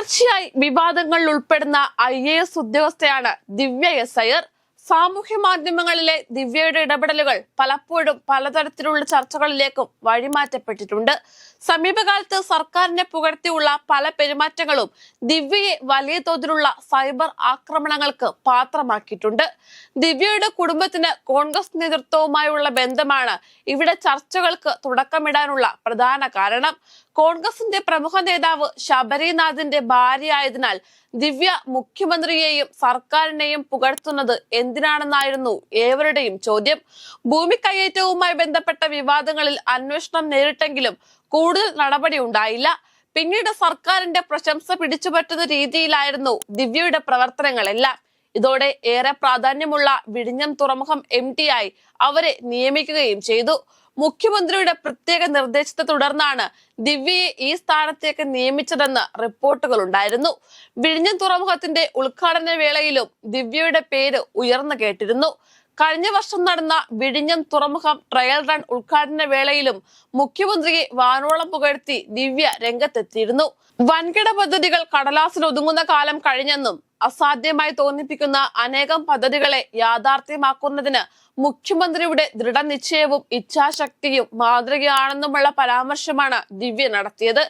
തുടർച്ചയായി വിവാദങ്ങളിൽ ഉൾപ്പെടുന്ന IAS ഉദ്യോഗസ്ഥയാണ് ദിവ്യ S Iyer. സാമൂഹ്യ മാധ്യമങ്ങളിലെ ദിവ്യയുടെ ഇടപെടലുകൾ പലപ്പോഴും പലതരത്തിലുള്ള ചർച്ചകളിലേക്കും വഴിമാറ്റപ്പെട്ടിട്ടുണ്ട്. സമീപകാലത്ത് സർക്കാരിനെ പുകഴ്ത്തിയുള്ള പല പെരുമാറ്റങ്ങളും ദിവ്യയെ വലിയ തോതിലുള്ള സൈബർ ആക്രമണങ്ങൾക്ക് പാത്രമാക്കിയിട്ടുണ്ട്. ദിവ്യയുടെ കുടുംബത്തിന് കോൺഗ്രസ് നേതൃത്വവുമായുള്ള ബന്ധമാണ് ഇവിടെ ചർച്ചകൾക്ക് തുടക്കമിടാനുള്ള പ്രധാന കാരണം. കോൺഗ്രസിന്റെ പ്രമുഖ നേതാവ് ശബരിനാഥിന്റെ ഭാര്യയായതിനാൽ ദിവ്യ മുഖ്യമന്ത്രിയെയും സർക്കാരിനെയും പുകഴ്ത്തുന്നത് എന്തിനാണെന്നായിരുന്നു ഏവരുടെയും ചോദ്യം. ഭൂമി കയ്യേറ്റവുമായി ബന്ധപ്പെട്ട വിവാദങ്ങളിൽ അന്വേഷണം നേരിട്ടെങ്കിലും കൂടുതൽ നടപടി ഉണ്ടായില്ല. പിന്നീട് സർക്കാരിന്റെ പ്രശംസ പിടിച്ചുപറ്റുന്ന രീതിയിലായിരുന്നു ദിവ്യയുടെ പ്രവർത്തനങ്ങളെല്ലാം. ഇതോടെ ഏറെ പ്രാധാന്യമുള്ള വിഴിഞ്ഞം തുറമുഖം MD ആയി അവരെ നിയമിക്കുകയും ചെയ്തു. മുഖ്യമന്ത്രിയുടെ പ്രത്യേക നിർദ്ദേശത്തെ തുടർന്നാണ് ദിവ്യയെ ഈ സ്ഥാനത്തേക്ക് നിയമിച്ചതെന്ന് റിപ്പോർട്ടുകൾ ഉണ്ടായിരുന്നു. വിഴിഞ്ഞം തുറമുഖത്തിന്റെ ഉദ്ഘാടന വേളയിലും ദിവ്യയുടെ പേര് ഉയർന്നു കേട്ടിരുന്നു. കഴിഞ്ഞ വർഷം നടന്ന വിഴിഞ്ഞം തുറമുഖം ട്രയൽ റൺ ഉദ്ഘാടന വേളയിലും മുഖ്യമന്ത്രിയെ വാനോളം പുകഴ്ത്തി ദിവ്യ രംഗത്തെത്തിയിരുന്നു. വൻകിട പദ്ധതികൾ കടലാസിൽ ഒതുങ്ങുന്ന കാലം കഴിഞ്ഞെന്നും അസാധ്യമായി തോന്നിപ്പിക്കുന്ന അനേകം പദ്ധതികളെ യാഥാർത്ഥ്യമാക്കുന്നതിന് മുഖ്യമന്ത്രിയുടെ ദൃഢനിശ്ചയവും ഇച്ഛാശക്തിയും മാതൃകയാണെന്നുമുള്ള പരാമർശമാണ് ദിവ്യ നടത്തിയത്.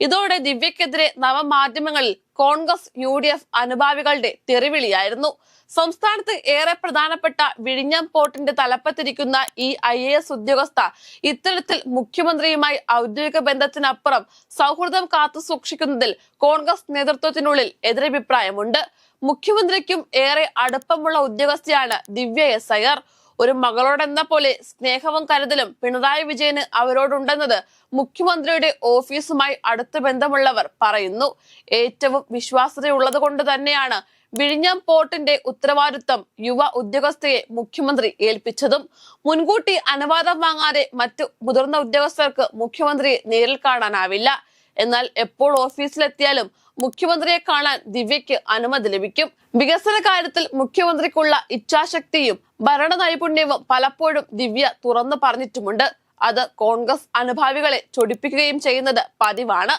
ഇതോടെ ദിവ്യക്കെതിരെ നവമാധ്യമങ്ങളിൽ കോൺഗ്രസ് UDF അനുഭാവികളുടെ തെറിവിളിയായിരുന്നു. സംസ്ഥാനത്ത് ഏറെ പ്രധാനപ്പെട്ട വിഴിഞ്ഞം പോർട്ടിന്റെ തലപ്പത്തിരിക്കുന്ന ഈ IAS ഉദ്യോഗസ്ഥ ഇത്തരത്തിൽ മുഖ്യമന്ത്രിയുമായി ഔദ്യോഗിക ബന്ധത്തിനപ്പുറം സൗഹൃദം കാത്തു സൂക്ഷിക്കുന്നതിൽ കോൺഗ്രസ് നേതൃത്വത്തിനുള്ളിൽ എതിരഭിപ്രായമുണ്ട്. മുഖ്യമന്ത്രിക്കും ഏറെ അടുപ്പമുള്ള ഉദ്യോഗസ്ഥയാണ് ദിവ്യ എസ് അയ്യർ. ഒരു മകളോടെന്ന പോലെ സ്നേഹവും കരുതലും പിണറായി വിജയന് അവരോടുണ്ടെന്നത് മുഖ്യമന്ത്രിയുടെ ഓഫീസുമായി അടുത്ത ബന്ധമുള്ളവർ പറയുന്നു. ഏറ്റവും വിശ്വാസ്യതയുള്ളത് കൊണ്ട് തന്നെയാണ് വിഴിഞ്ഞം പോർട്ടിന്റെ ഉത്തരവാദിത്വം യുവ ഉദ്യോഗസ്ഥയെ മുഖ്യമന്ത്രി ഏൽപ്പിച്ചതും. മുൻകൂട്ടി അനുവാദം വാങ്ങാതെ മറ്റു മുതിർന്ന ഉദ്യോഗസ്ഥർക്ക് മുഖ്യമന്ത്രിയെ നേരിൽ കാണാനാവില്ല. എന്നാൽ എപ്പോൾ ഓഫീസിലെത്തിയാലും മുഖ്യമന്ത്രിയെ കാണാൻ ദിവ്യയ്ക്ക് അനുമതി ലഭിക്കും. വികസന കാര്യത്തിൽ മുഖ്യമന്ത്രിക്കുള്ള ഇച്ഛാശക്തിയും ഭരണ നൈപുണ്യവും പലപ്പോഴും ദിവ്യ തുറന്നു പറഞ്ഞിട്ടുമുണ്ട്. അത് കോൺഗ്രസ് അനുഭാവികളെ ചൊടിപ്പിക്കുകയും ചെയ്യുന്നത് പതിവാണ്.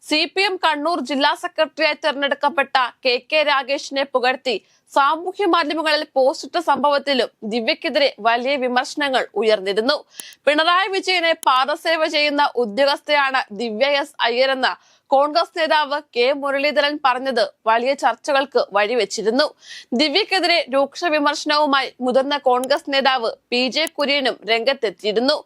CPM കണ്ണൂർ ജില്ലാ സെക്രട്ടറിയായി തെരഞ്ഞെടുക്കപ്പെട്ട KK രാഗേഷിനെ പുകഴ്ത്തി സാമൂഹ്യ മാധ്യമങ്ങളിൽ പോസ്റ്റിട്ട സംഭവത്തിലും ദിവ്യക്കെതിരെ വലിയ വിമർശനങ്ങൾ ഉയർന്നിരുന്നു. പിണറായി വിജയനെ പാദസേവ ചെയ്യുന്ന ഉദ്യോഗസ്ഥയാണ് ദിവ്യ എസ് അയ്യരെന്ന കോൺഗ്രസ് നേതാവ് K മുരളീധരൻ പറഞ്ഞത് വലിയ ചർച്ചകൾക്ക് വഴിവെച്ചിരുന്നു. ദിവ്യക്കെതിരെ രൂക്ഷ വിമർശനവുമായി മുതിർന്ന കോൺഗ്രസ് നേതാവ് PJ കുര്യനും രംഗത്തെത്തിയിരുന്നു.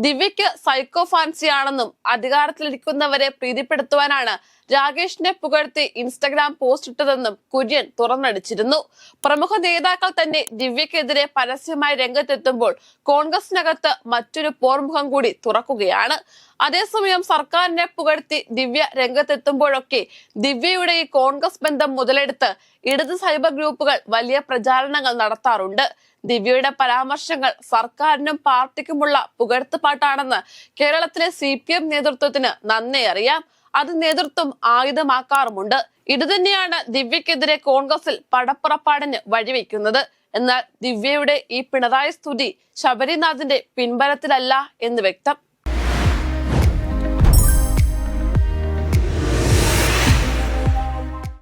ദിവ്യയ്ക്ക് സൈക്കോ ഫാൻസിയാണെന്നും അധികാരത്തിലിരിക്കുന്നവരെ പ്രീതിപ്പെടുത്തുവാനാണ് രാഗേഷിനെ പുകഴ്ത്തി ഇൻസ്റ്റഗ്രാം പോസ്റ്റ് ഇട്ടതെന്നും കുര്യൻ തുറന്നടിച്ചിരുന്നു. പ്രമുഖ നേതാക്കൾ തന്നെ ദിവ്യക്കെതിരെ പരസ്യമായി രംഗത്തെത്തുമ്പോൾ കോൺഗ്രസിനകത്ത് മറ്റൊരു പോർമുഖം കൂടി തുറക്കുകയാണ്. അതേസമയം സർക്കാരിനെ പുകഴ്ത്തി ദിവ്യ രംഗത്തെത്തുമ്പോഴൊക്കെ ദിവ്യയുടെ ഈ കോൺഗ്രസ് ബന്ധം മുതലെടുത്ത് ഇടത് സൈബർ ഗ്രൂപ്പുകൾ വലിയ പ്രചാരണങ്ങൾ നടത്താറുണ്ട്. ദിവ്യയുടെ പരാമർശങ്ങൾ സർക്കാരിനും പാർട്ടിക്കുമുള്ള പുകഴ്ത്തുപാട്ടാണെന്ന് കേരളത്തിലെ CPM നേതൃത്വത്തിന് നന്നേ അറിയാം. അത് നേതൃത്വം ആയുധമാക്കാറുമുണ്ട്. ഇതുതന്നെയാണ് ദിവ്യക്കെതിരെ കോൺഗ്രസിൽ പടപ്പുറപ്പാടിന് വഴിവെക്കുന്നത്. എന്നാൽ ദിവ്യയുടെ ഈ പിണറായി സ്തുതി ശബരിനാഥിന്റെ പിൻബലത്തിലല്ല എന്ന് വ്യക്തം.